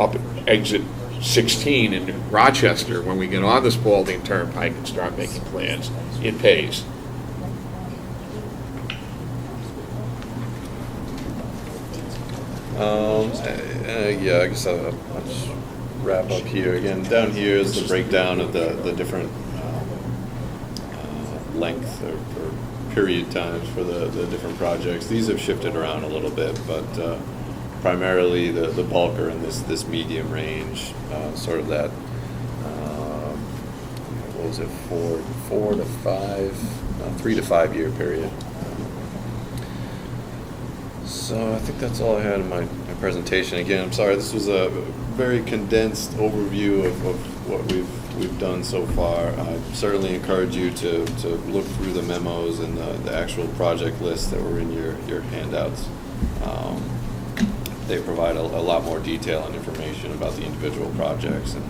up at exit 16 in Rochester, when we get on the Spalding Turnpike and start making plans, it pays. Yeah, I guess I'll just wrap up here. Again, down here is the breakdown of the different length or period times for the different projects. These have shifted around a little bit, but primarily the bulk are in this medium range, sort of that, what was it, 4 to 5, 3 to 5 year period. So I think that's all I had in my presentation. Again, I'm sorry, this was a very condensed overview of what we've done so far. I certainly encourage you to look through the memos and the actual project lists that were in your handouts. They provide a lot more detail and information about the individual projects. And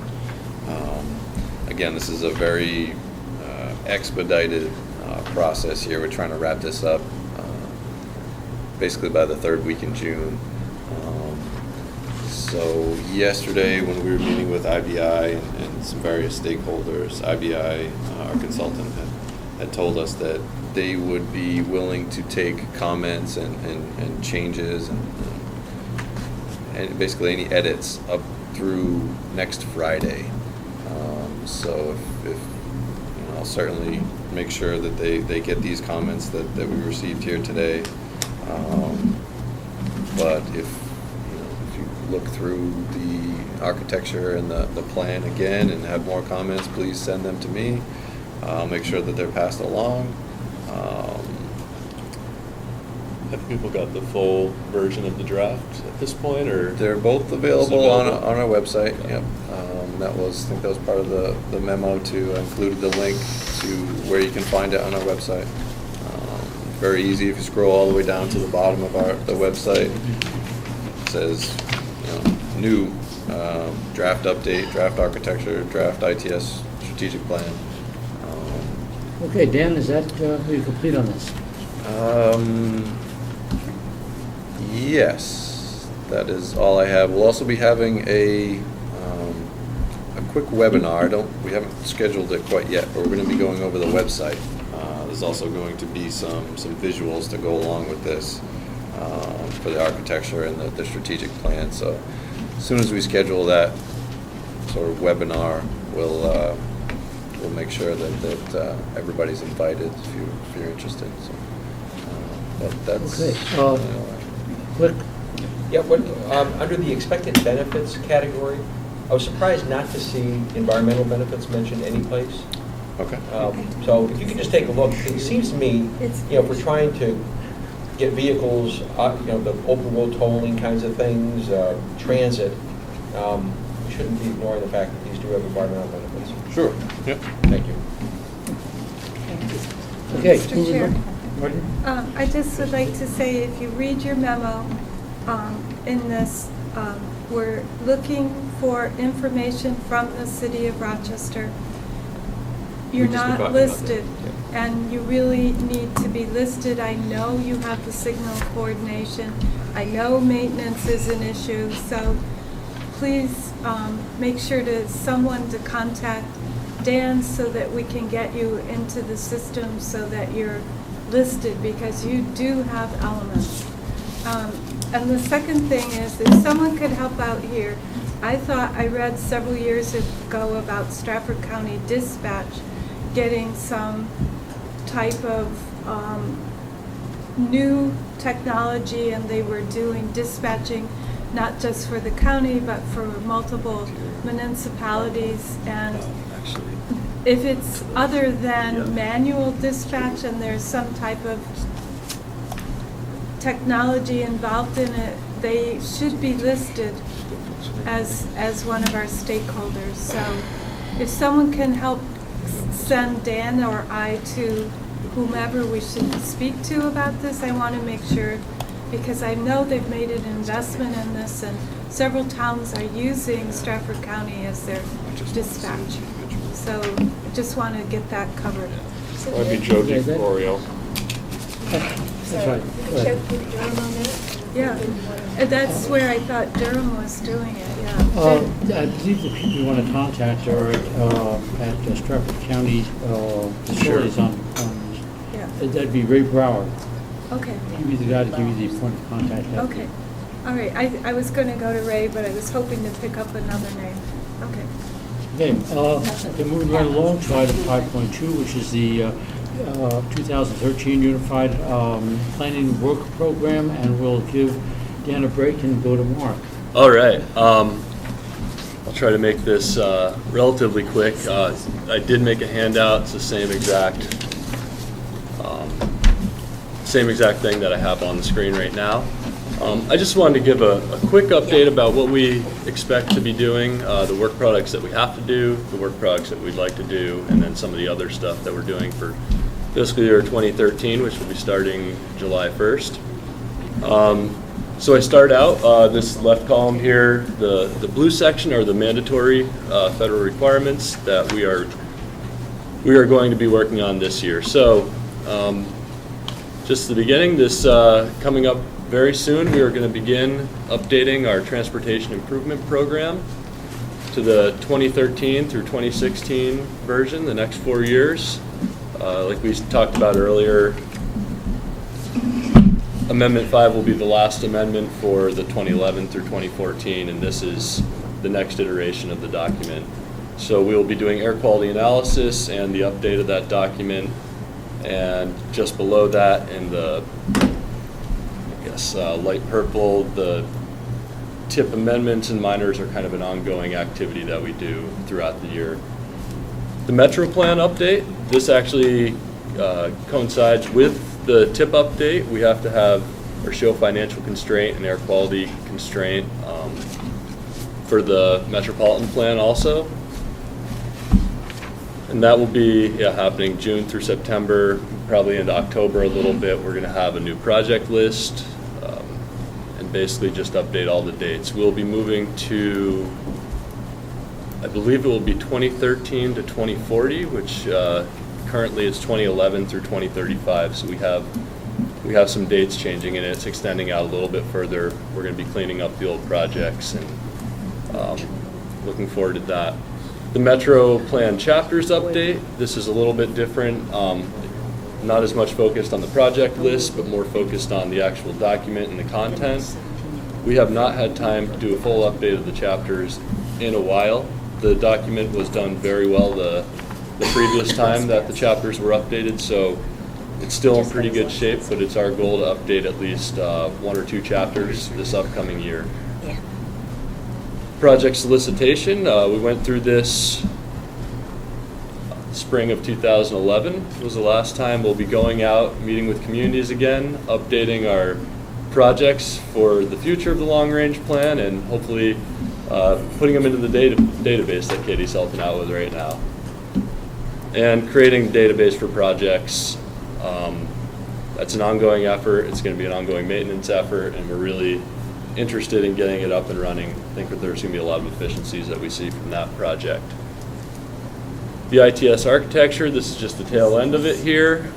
again, this is a very expedited process here. We're trying to wrap this up basically by the third week in June. So yesterday, when we were meeting with IBI and some various stakeholders, IBI, our consultant, had told us that they would be willing to take comments and changes and basically any edits up through next Friday. So if I'll certainly make sure that they get these comments that we received here today. But if you look through the architecture and the plan again and have more comments, please send them to me. I'll make sure that they're passed along. Have people got the full version of the draft at this point, or they're both available on our website? Yep. I think that was part of the memo to include the link to where you can find it on our website. Very easy. If you scroll all the way down to the bottom of the website, it says new draft update, draft architecture, draft ITS strategic plan. Okay, Dan, is that are you complete on this? Yes, that is all I have. We'll also be having a quick webinar. We haven't scheduled it quite yet, but we're going to be going over the website. There's also going to be some visuals to go along with this for the architecture and the strategic plan. So as soon as we schedule that sort of webinar, we'll make sure that everybody's invited if you're interested. So, but that's okay. Quick. Yeah, under the expected benefits category, I was surprised not to see environmental benefits mentioned any place. okay. So if you could just take a look, it seems to me, if we're trying to get vehicles, the open road tolling kinds of things, transit, we shouldn't be ignoring the fact that these do have environmental benefits. Sure. Yep. Thank you. Okay. Mr. Chair, Martin? I just would like to say, if you read your memo in this, we're looking for information from the city of Rochester. You're not listed, and you really need to be listed. I know you have the signal coordination. I know maintenance is an issue, so please make sure someone to contact Dan so that we can get you into the system so that you're listed, because you do have elements. And the second thing is, if someone could help out here, I read several years ago about Strafford County Dispatch getting some type of new technology, and they were doing dispatching not just for the county but for multiple municipalities. And if it's other than manual dispatch and there's some type of technology involved in it, they should be listed as one of our stakeholders. So if someone can help send Dan or I to whomever we should speak to about this, I want to make sure, because I know they've made an investment in this and several towns are using Strafford County as their dispatch. So I just want to get that covered. That'd be Joe DiGregorio. That's right. Could you show me the drum on that? Yeah, and that's where I thought Durham was doing it, yeah. I believe the people you want to contact are at Strafford County facilities on, Yeah, that'd be Ray Brower. okay, He'd be the guy to give you the point of contact. okay. All right, I was going to go to Ray, but I was hoping to pick up another name. Okay. Okay, moving right along to item 5.2, which is the 2013 Unified Planning Work Program, and we'll give Dan a break and go to Mark. All right. I'll try to make this relatively quick. I did make a handout. It's the same exact thing that I have on the screen right now. I just wanted to give a quick update about what we expect to be doing, the work products that we have to do, the work products that we'd like to do, and then some of the other stuff that we're doing for fiscal year 2013, which will be starting July 1st. So I start out, this left column here, the blue section are the mandatory federal requirements that we are going to be working on this year. So just the beginning, this coming up very soon, we are going to begin updating our transportation improvement program to the 2013 through 2016 version, the next 4 years. Like we talked about earlier, Amendment 5 will be the last amendment for the 2011 through 2014, and this is the next iteration of the document. So we will be doing air quality analysis and the update of that document, and just below that in the light purple, the tip amendments and minors are kind of an ongoing activity that we do throughout the year. The Metro Plan update, this actually coincides with the tip update. We have to have or show financial constraint and air quality constraint for the Metropolitan Plan also. And that will be happening June through September, probably into October a little bit. We're going to have a new project list and basically just update all the dates. We'll be moving to, I believe it will be 2013 to 2040, which currently is 2011 through 2035. So we have some dates changing, and it's extending out a little bit further. We're going to be cleaning up the old projects, and looking forward to that. The Metro Plan chapters update, this is a little bit different. Not as much focused on the project list, but more focused on the actual document and the content. We have not had time to do a full update of the chapters in a while. The document was done very well the previous time that the chapters were updated, so it's still in pretty good shape, but it's our goal to update at least 1 or 2 chapters this upcoming year. Project solicitation, we went through this spring of 2011 was the last time. We'll be going out, meeting with communities again, updating our projects for the future of the long-range plan, and hopefully putting them into the database that Katie's helping out with right now. And creating a database for projects. That's an ongoing effort. It's going to be an ongoing maintenance effort, and we're really interested in getting it up and running. I think that there's going to be a lot of efficiencies that we see from that project. The ITS architecture, this is just the tail end of it here.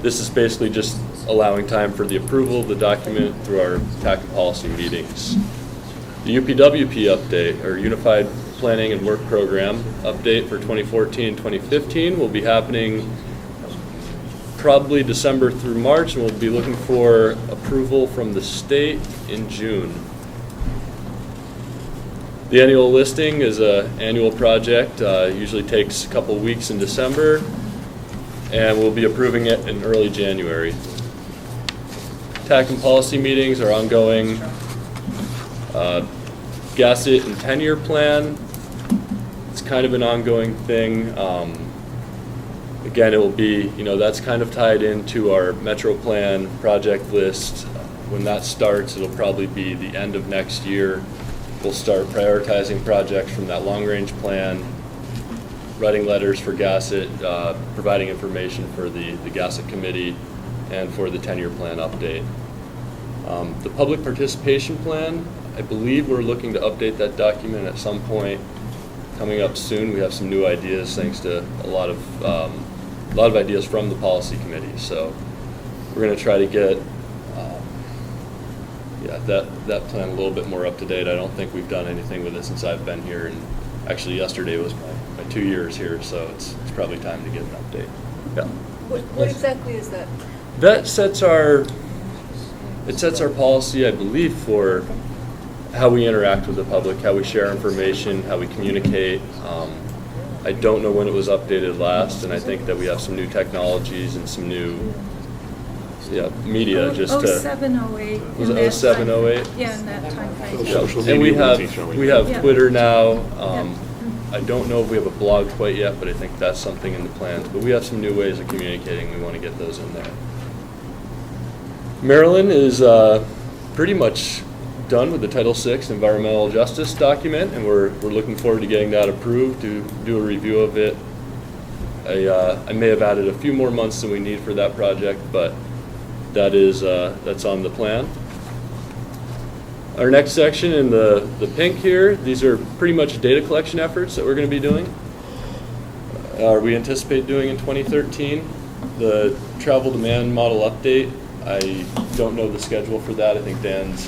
This is basically just allowing time for the approval of the document through our TAC and policy meetings. The UPWP update, or Unified Planning and Work Program update for 2014-2015 will be happening probably December through March, and we'll be looking for approval from the state in June. The annual listing is an annual project, usually takes a couple weeks in December, and we'll be approving it in early January. TAC and policy meetings are ongoing. Gasset and 10-year plan, it's kind of an ongoing thing. Again, it will be, that's kind of tied into our Metro Plan project list. When that starts, it'll probably be the end of next year. We'll start prioritizing projects from that long-range plan, writing letters for Gasset, providing information for the Gasset committee, and for the 10-year plan update. The public participation plan, I believe we're looking to update that document at some point coming up soon. We have some new ideas thanks to a lot of ideas from the policy committee. So we're going to try to get that plan a little bit more up to date. I don't think we've done anything with it since I've been here, and actually yesterday was my 2 years here, so it's probably time to get an update. Yeah. What exactly is that? That sets our policy, I believe, for how we interact with the public, how we share information, how we communicate. I don't know when it was updated last, and I think that we have some new technologies and some new media just to. 07, 08. Was in it that 07, time- 08? Yeah, in that time frame. Yeah. Social And we media have will be showing we that. have Yeah. Twitter now. Yeah. I don't know if we have a blog quite yet, but I think that's something in the plans. But we have some new ways of communicating. We want to get those in there. Maryland is pretty much done with the Title VI environmental justice document, and we're looking forward to getting that approved, to do a review of it. I may have added a few more months than we need for that project, but that's on the plan. Our next section in the pink here, these are pretty much data collection efforts that we're going to be doing. We anticipate doing in 2013. The travel demand model update, I don't know the schedule for that. I think Dan's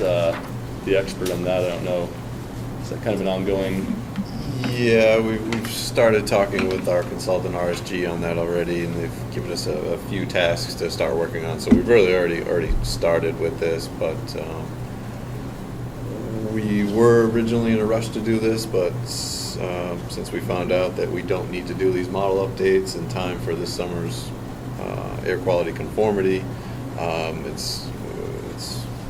the expert on that. I don't know. Is that kind of an ongoing? Yeah, we've started talking with our consultant RSG on that already, and they've given us a few tasks to start working on. So we've really already started with this, but we were originally in a rush to do this, but since we found out that we don't need to do these model updates in time for this summer's air quality conformity, it's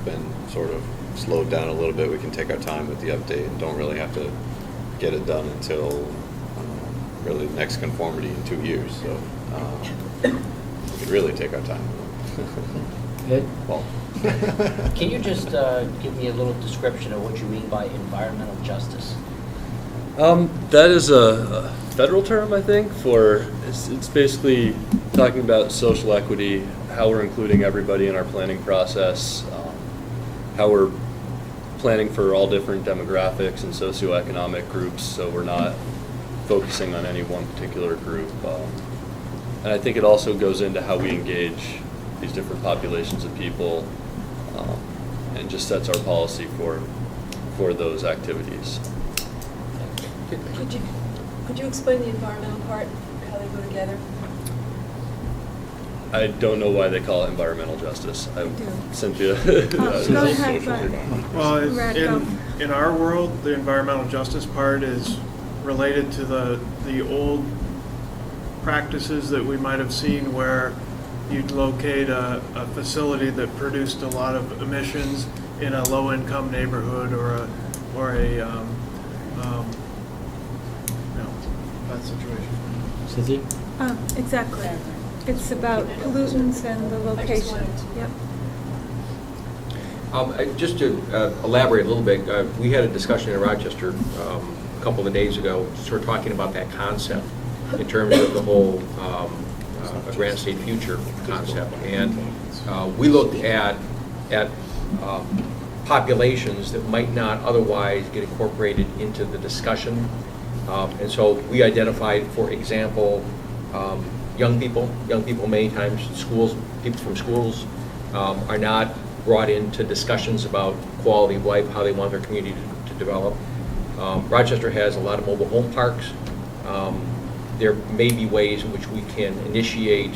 been sort of slowed down a little bit. We can take our time with the update and don't really have to get it done until really the next conformity in 2 years. So we can really take our time. Ed? Well, Can you just give me a little description of what you mean by environmental justice? That is a federal term, I think, it's basically talking about social equity, how we're including everybody in our planning process, how we're planning for all different demographics and socioeconomic groups, so we're not focusing on any one particular group. And I think it also goes into how we engage these different populations of people, and just sets our policy for those activities. Could you explain the environmental part, how they go together? I don't know why they call it environmental justice. Cynthia. Go ahead, Brett. Well, Brett, go. in our world, the environmental justice part is related to the old practices that we might have seen where you'd locate a facility that produced a lot of emissions in a low-income neighborhood or a that situation. Cynthia? Exactly. It's about pollutants and the location. Yep. Just to elaborate a little bit, we had a discussion in Rochester a couple of days ago, sort of talking about that concept in terms of the whole Grand State Future concept. And we looked at populations that might not otherwise get incorporated into the discussion. And so we identified, for example, young people many times, people from schools are not brought into discussions about quality of life, how they want their community to develop. Rochester has a lot of mobile home parks. There may be ways in which we can initiate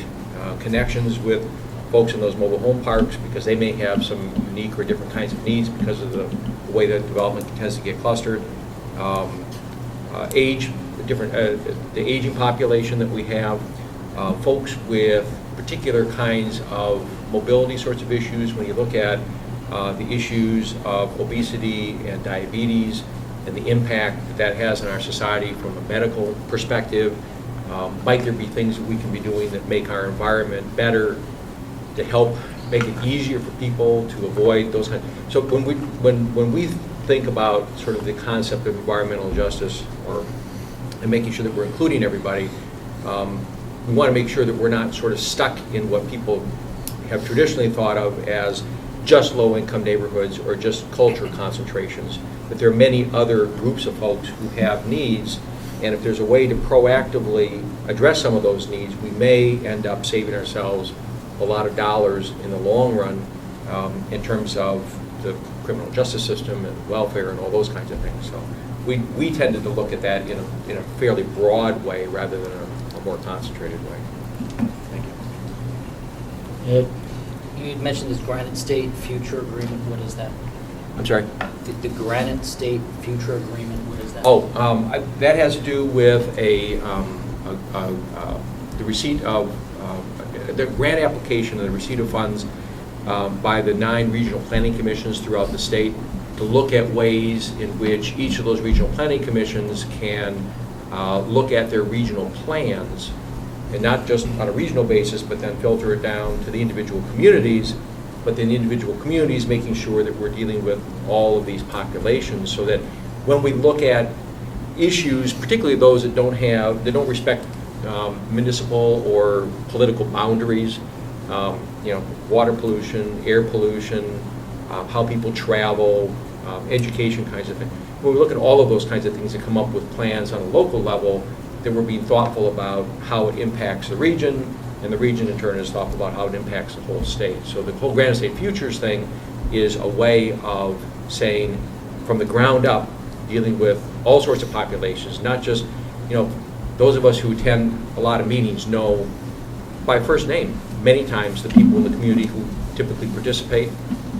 connections with folks in those mobile home parks because they may have some unique or different kinds of needs because of the way that development tends to get clustered. The aging population that we have, folks with particular kinds of mobility sorts of issues. When you look at the issues of obesity and diabetes and the impact that has on our society from a medical perspective, might there be things that we can be doing that make our environment better to help make it easier for people to avoid those kinds. So when we think about sort of the concept of environmental justice and making sure that we're including everybody, we want to make sure that we're not sort of stuck in what people have traditionally thought of as just low-income neighborhoods or just culture concentrations, that there are many other groups of folks who have needs, and if there's a way to proactively address some of those needs, we may end up saving ourselves a lot of dollars in the long run in terms of the criminal justice system and welfare and all those kinds of things. So we tended to look at that in a fairly broad way rather than a more concentrated way. Thank you. Ed? You had mentioned this Granite State Future Agreement, what is that? I'm sorry? The Granite State Future Agreement, what is that? That has to do with the receipt of, the grant application and the receipt of funds by the 9 regional planning commissions throughout the state to look at ways in which each of those regional planning commissions can look at their regional plans, and not just on a regional basis, but then filter it down to the individual communities, but then the individual communities making sure that we're dealing with all of these populations, so that when we look at issues, particularly those that don't respect municipal or political boundaries, water pollution, air pollution, how people travel, education kinds of things. When we look at all of those kinds of things and come up with plans on a local level, that we're being thoughtful about how it impacts the region, and the region in turn is thoughtful about how it impacts the whole state. So the whole Granite State Futures thing is a way of saying, from the ground up, dealing with all sorts of populations, not just, those of us who attend a lot of meetings know by first name many times the people in the community who typically participate.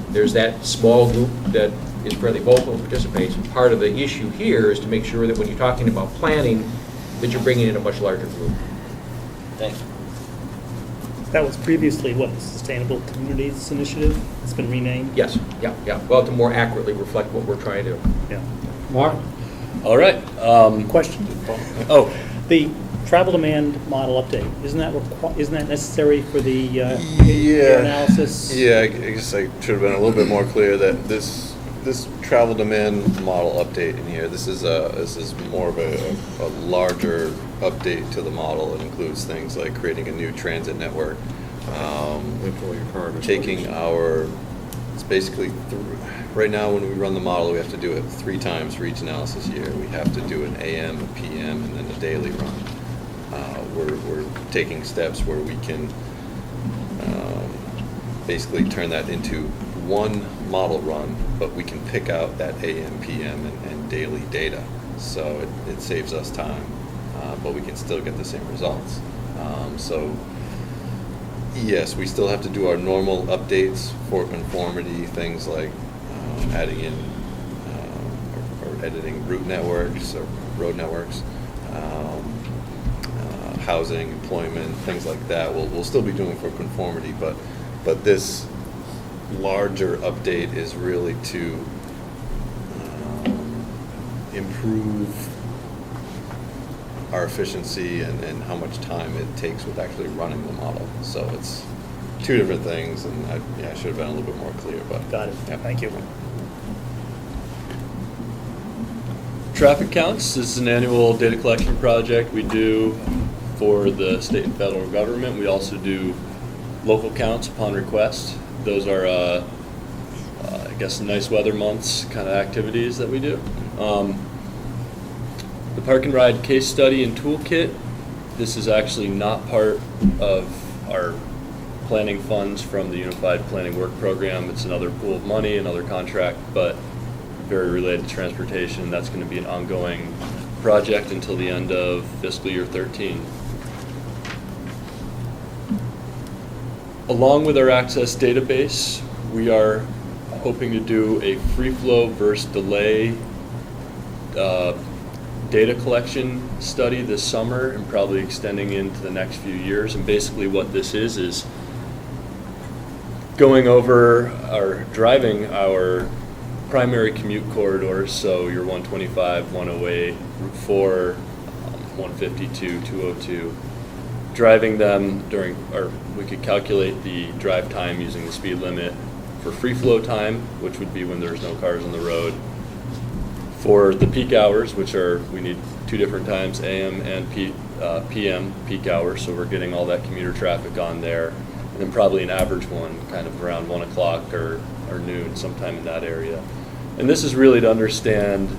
There's that small group that is fairly vocal and participates. And part of the issue here is to make sure that when you're talking about planning, that you're bringing in a much larger group. Thanks. That was previously, what, the Sustainable Communities Initiative? It's been renamed? Yes, yeah. Well, to more accurately reflect what we're trying to do. Yeah. Mark? All right. Question? Oh, The travel demand model update, isn't that necessary for the Yeah. analysis? Yeah, I guess I should have been a little bit more clear that this travel demand model update in here, this is more of a larger update to the model. It includes things like creating a new transit network, taking it's basically right now when we run the model, we have to do it 3 times for each analysis year. We have to do an AM, a PM, and then a daily run. We're taking steps where we can basically turn that into one model run, but we can pick out that AM, PM, and daily data. So it saves us time, but we can still get the same results. So yes, we still have to do our normal updates for conformity, things like adding in or editing route networks or road networks, housing, employment, things like that. We'll still be doing for conformity, but this larger update is really to improve our efficiency and how much time it takes with actually running the model. So it's 2 different things, and I should have been a little bit more clear, but. Got it. Yeah. Thank you. traffic counts. This is an annual data collection project we do for the state and federal government. We also do local counts upon request. Those are, I guess, nice weather months kind of activities that we do. The park and ride case study and toolkit. This is actually not part of our planning funds from the Unified Planning Work Program. It's another pool of money, another contract, but very related to transportation. That's going to be an ongoing project until the end of fiscal year 13. Along with our access database, we are hoping to do a free flow versus delay data collection study this summer and probably extending into the next few years. And basically what this is going over or driving our primary commute corridors, so your 125, 108, Route 4, 152, 202, driving them during, or we could calculate the drive time using the speed limit for free flow time, which would be when there's no cars on the road. For the peak hours, which are, we need 2 different times, AM and PM peak hours, so we're getting all that commuter traffic on there. And then probably an average one, kind of around 1 o'clock or noon, sometime in that area. And this is really to understand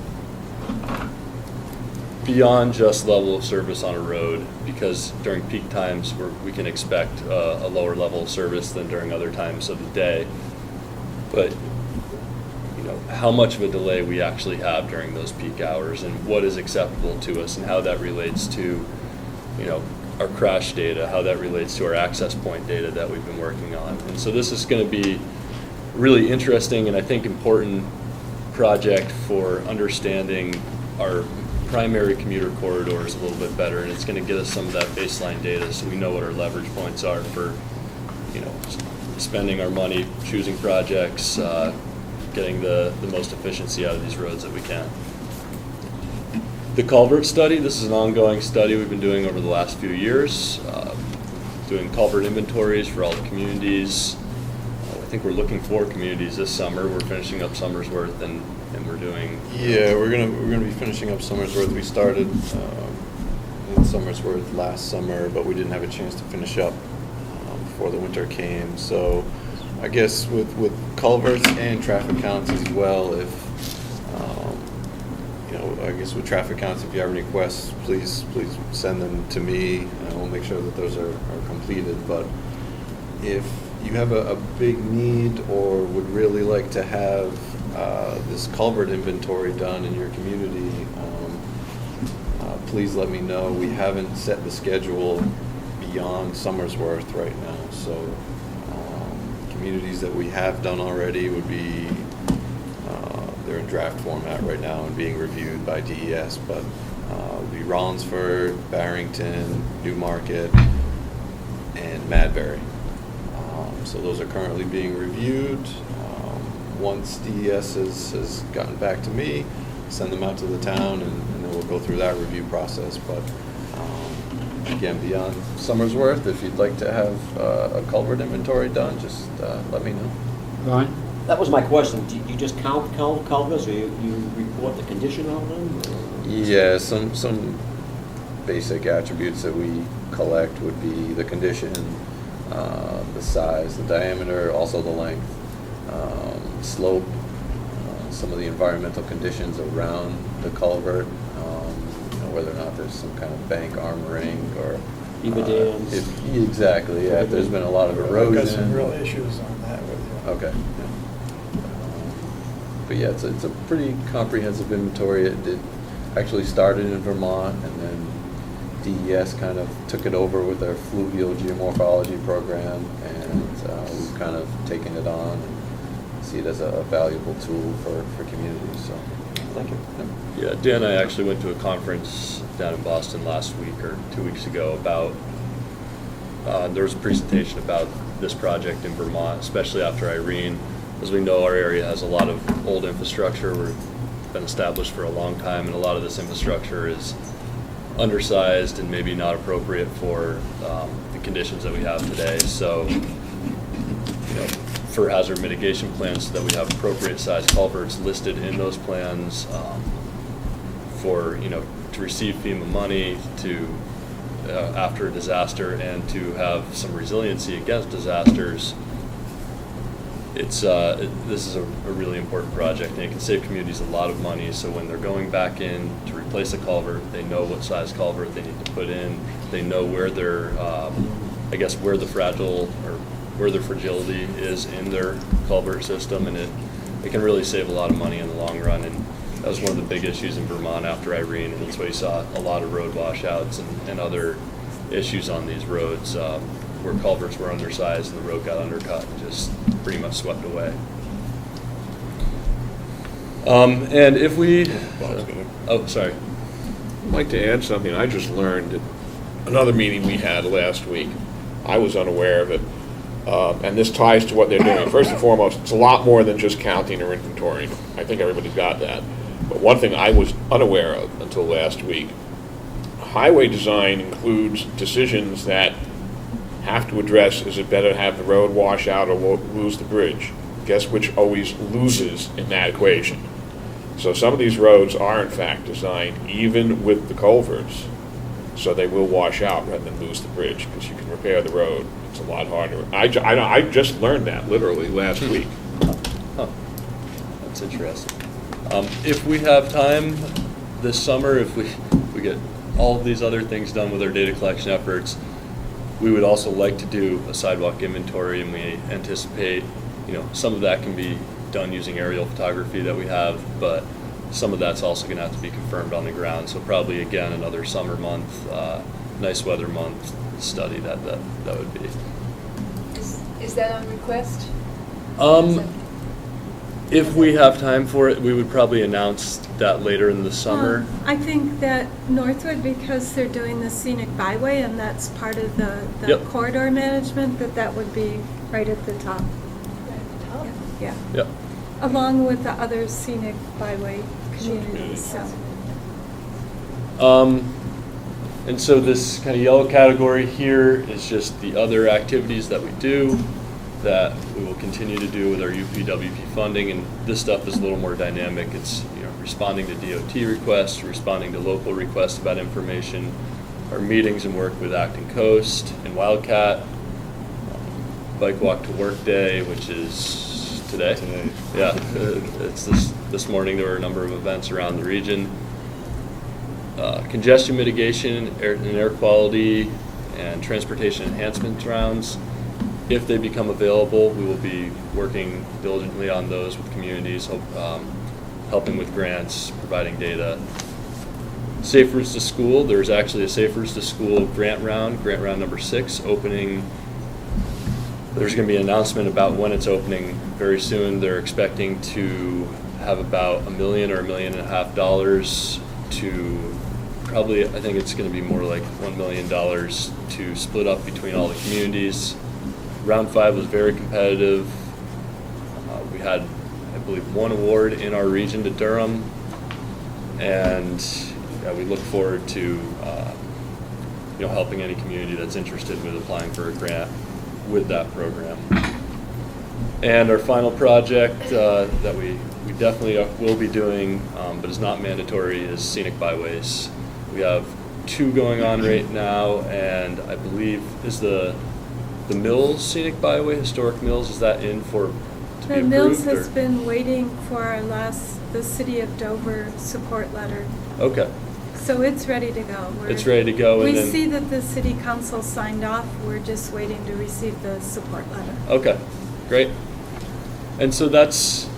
beyond just level of service on a road, because during peak times we can expect a lower level of service than during other times of the day. But how much of a delay we actually have during those peak hours and what is acceptable to us and how that relates to, our crash data, how that relates to our access point data that we've been working on. And so this is going to be really interesting and I think important project for understanding our primary commuter corridors a little bit better, and it's going to get us some of that baseline data so we know what our leverage points are for, spending our money, choosing projects, getting the most efficiency out of these roads that we can. The culvert study, this is an ongoing study we've been doing over the last few years, doing culvert inventories for all the communities. I think we're looking for communities this summer. We're finishing up Somersworth and we're doing... Yeah, we're gonna be finishing up Somersworth. We started in Somersworth last summer, but we didn't have a chance to finish up before the winter came. So I guess with culverts and traffic counts as well, if I guess with traffic counts, if you have any requests, please send them to me, and we'll make sure that those are completed. But if you have a big need or would really like to have this culvert inventory done in your community, please let me know. We haven't set the schedule beyond Somersworth right now, so communities that we have done already would be they're in draft format right now and being reviewed by DES, but it would be Rollinsford, Barrington, Newmarket, and Madbury. So those are currently being reviewed. Once DES has gotten back to me, send them out to the town, and then we'll go through that review process. But again, beyond Somersworth, if you'd like to have a culvert inventory done, just let me know. Ryan? That was my question. Do you just count culverts, or you report the condition of them? Or? Yeah, some basic attributes that we collect would be the condition, the size, the diameter, also the length, slope, some of the environmental conditions around the culvert, whether or not there's some kind of bank armoring or beaver dams. Exactly, yeah. If there's been a lot of erosion. I've got some real issues on that with you. Okay. Yeah. But yeah, it's a pretty comprehensive inventory. It actually started in Vermont, and then DES kind of took it over with their fluvial geomorphology program, and we've kind of taken it on and see it as a valuable tool for communities. So, thank you. Yeah, Dan and I actually went to a conference down in Boston last week or 2 weeks ago about, there was a presentation about this project in Vermont, especially after Irene. As we know, our area has a lot of old infrastructure. We've been established for a long time, and a lot of this infrastructure is undersized and maybe not appropriate for the conditions that we have today. So, for hazard mitigation plans, so that we have appropriate size culverts listed in those plans, for to receive FEMA money to after a disaster, and to have some resiliency against disasters. This is a really important project, and it can save communities a lot of money. So when they're going back in to replace a culvert, they know what size culvert they need to put in. They know where their, where the fragile or where their fragility is in their culvert system, and it can really save a lot of money in the long run. And that was one of the big issues in Vermont after Irene, and that's why you saw a lot of road washouts and other issues on these roads where culverts were undersized and the road got undercut and just pretty much swept away. And if we... sorry. I'd like to add something. I just learned at another meeting we had last week. I was unaware of it. And this ties to what they're doing. First and foremost, it's a lot more than just counting or inventorying. I think everybody got that. But one thing I was unaware of until last week, highway design includes decisions that have to address, is it better to have the road wash out or lose the bridge? Guess which always loses in that equation? So some of these roads are in fact designed even with the culverts, so they will wash out rather than lose the bridge, because you can repair the road. It's a lot harder. I just learned that literally last week. Oh, that's interesting. If we have time this summer, if we get all of these other things done with our data collection efforts, we would also like to do a sidewalk inventory, and we anticipate, some of that can be done using aerial photography that we have, but some of that's also going to have to be confirmed on the ground. So probably, again, another summer month, nice weather month study that would be. Is that on request? If we have time for it, we would probably announce that later in the summer. I think that Northwood, because they're doing the scenic byway and that's part of the Yep. corridor management, that would be right at the top. Yeah. Yep. Along with the other scenic byway communities, so. And so this kind of yellow category here is just the other activities that we do that we will continue to do with our UPWP funding, and this stuff is a little more dynamic. It's, responding to DOT requests, responding to local requests about information, our meetings and work with Acton Coast and Wildcat, Bike Walk to Work Day, which is today. Yeah, it's this morning. There were a number of events around the region. Congestion mitigation and air quality and transportation enhancement rounds. If they become available, we will be working diligently on those with communities, helping with grants, providing data. Safe Routes to School, there's actually a Safe Routes to School grant round number 6, opening. There's going to be an announcement about when it's opening very soon. They're expecting to have about $1 million or $1.5 million to probably, I think it's going to be more like $1 million to split up between all the communities. Round 5 was very competitive. We had, I believe, 1 award in our region to Durham, and we look forward to helping any community that's interested with applying for a grant with that program. And our final project that we definitely will be doing, but is not mandatory, is scenic byways. We have 2 going on right now, and I believe is the Mills Scenic Byway, Historic Mills, is that in for to be The approved? Mills has or? been waiting for the City of Dover support letter. Okay, So it's ready to go. it's ready to go. We and then, see that the city council signed off. We're just waiting to receive the support letter. Okay, great. And so that's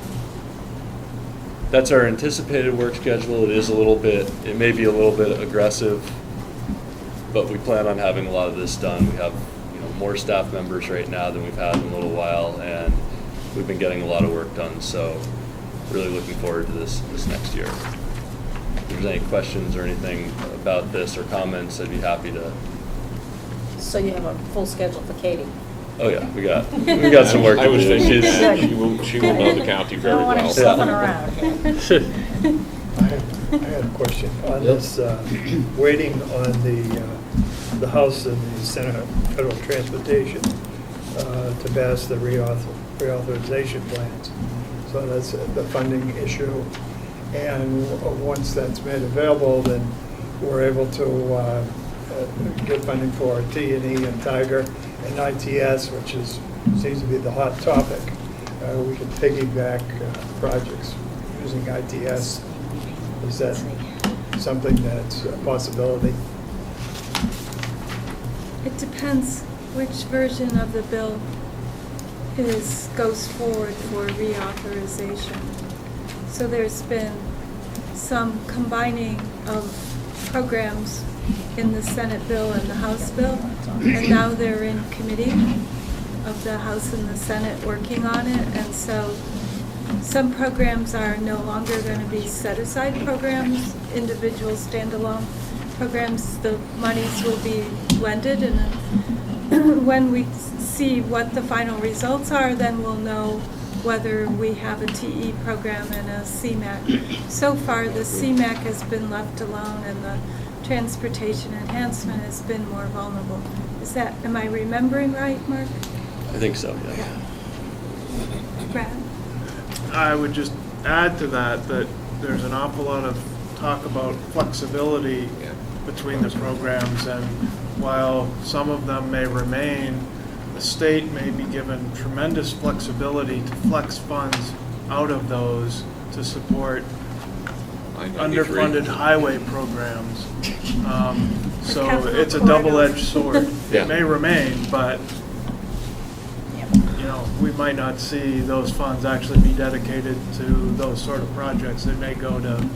our anticipated work schedule. It may be a little bit aggressive, but we plan on having a lot of this done. We have more staff members right now than we've had in a little while, and we've been getting a lot of work done, so really looking forward to this next year. If there's any questions or anything about this or comments, I'd be happy to. So you have a full schedule for Katie? Oh yeah, we got some work to I was do. thinking She's- she will know the county very I don't want well. her slipping around. I had a question on this, waiting on the House and the Senate Federal Transportation to pass the reauthorization plans. So that's the funding issue. And once that's made available, then we're able to get funding for T&E and Tiger and ITS, which seems to be the hot topic. We can piggyback projects using ITS. Is that something that's a possibility? It depends which version of the bill goes forward for reauthorization. So there's been some combining of programs in the Senate bill and the House bill, and now they're in committee of the House and the Senate working on it, and so some programs are no longer going to be set-aside programs, individual standalone programs. The monies will be blended, and then when we see what the final results are, then we'll know whether we have a TE program and a CMAC. So far, the CMAC has been left alone, and the transportation enhancement has been more vulnerable. Am I remembering right, Mark? I think so, yeah. Brad? I would just add to that there's an awful lot of talk about flexibility between the programs, and while some of them may remain, the state may be given tremendous flexibility to flex funds out of those to support underfunded highway programs. So it's a double-edged sword. Yeah. It may remain, but we might not see those funds actually be dedicated to those sort of projects. They may go to